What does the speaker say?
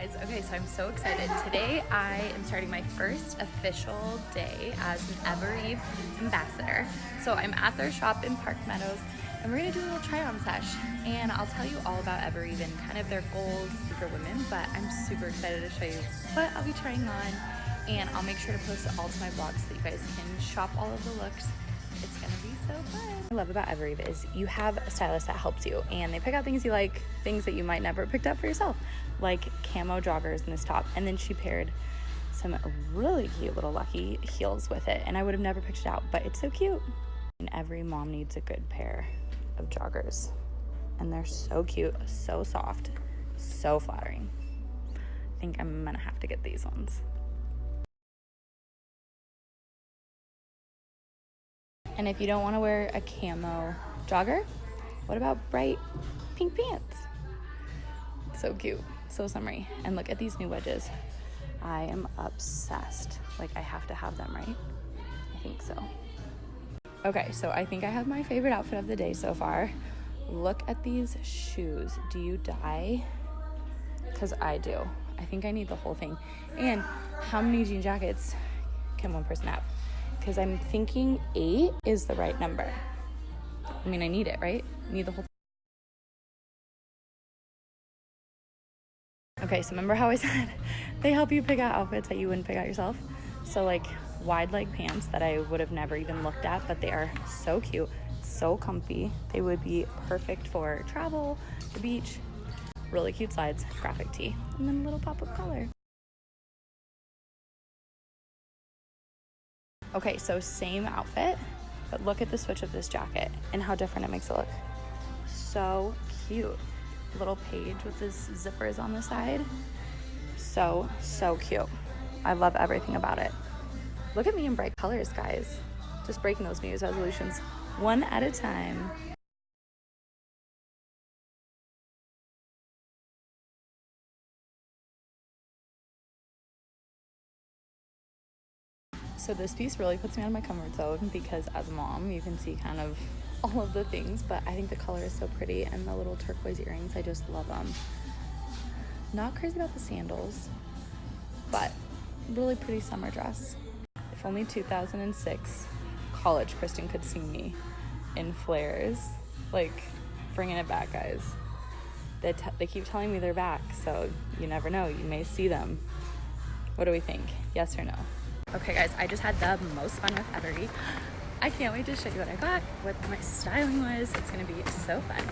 guys. Okay, so I'm so excited. Today I am starting my first official day as an EVEREVE ambassador. So I'm at their shop in Park Meadows and we're gonna do a little try on sesh. And I'll tell you all about EVEREVE and kind of their goals for women, but I'm super excited to show you what I'll be trying on, and I'll make sure to post it all to my blog so that you guys can shop all of the looks. It's gonna be so fun. What I love about EVEREVE is you have a stylist that helps you and they pick out things you like, things that you might never have picked out for yourself, like camo joggers in this top. And then she paired some really cute little Lucky heels with it, and I would have never picked it out, but it's so cute. And every mom needs a good pair of joggers, and they're so cute, so soft, so flattering. I think I'm gonna have to get these ones. And if you don't want to wear a camo jogger, what about bright pink pants? So cute, so summery. And look at these new wedges. I am obsessed. Like, I have to have them, right? I think so. Okay, so I think I have my favorite outfit of the day so far. Look at these shoes. Do you die? Because I do. I think I need the whole thing. And how many jean jackets can one person have? Because I'm thinking 8 is the right number. I mean, I need it, right? I need the whole thing. Okay, so remember how I said they help you pick out outfits that you wouldn't pick out yourself? So like wide leg pants that I would have never even looked at, but they are so cute, so comfy. They would be perfect for travel, the beach. Really cute slides, graphic tee, and then a little pop of color. Okay, so same outfit, but look at the switch of this jacket and how different it makes it look. So cute. Little page with this zippers on the side. So cute. I love everything about it. Look at me in bright colors, guys. Just breaking those New Year's resolutions one at a time. So this piece really puts me out of my comfort zone because as a mom, you can see kind of all of the things, but I think the color is so pretty, and the little turquoise earrings, I just love them. Not crazy about the sandals, but really pretty summer dress. If only 2006 college Kristen could see me in flares, like bringing it back, guys. They keep telling me they're back, so you never know, you may see them. What do we think? Yes or no? Okay guys, I just had the most fun with EVEREVE. I can't wait to show you what I got, what my styling was. It's gonna be so fun.